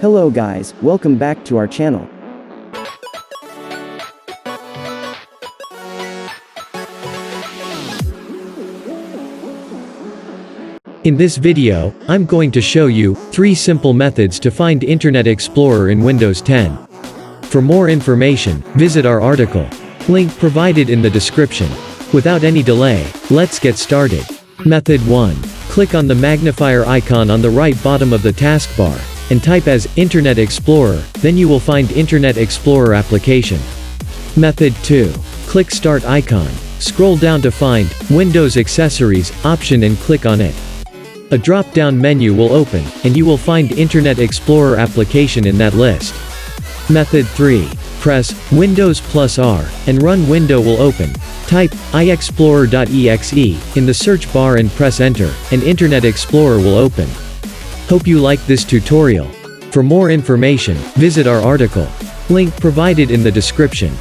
Hello guys, welcome back to our channel. In this video, I'm going to show you 3 simple methods to find Internet Explorer in Windows 10. For more information, visit our article. Link provided in the description. Without any delay, let's get started. Method 1. Click on the magnifier icon on the right bottom of the taskbar, and type as Internet Explorer, then you will find Internet Explorer application. Method 2. Click Start icon, scroll down to find Windows Accessories option and click on it. A drop-down menu will open, and you will find Internet Explorer application in that list. Method 3. Press Windows plus R, and Run window will open. Type iExplorer.exe in the search bar and press Enter, and Internet Explorer will open. Hope you liked this tutorial. For more information, visit our article. Link provided in the description.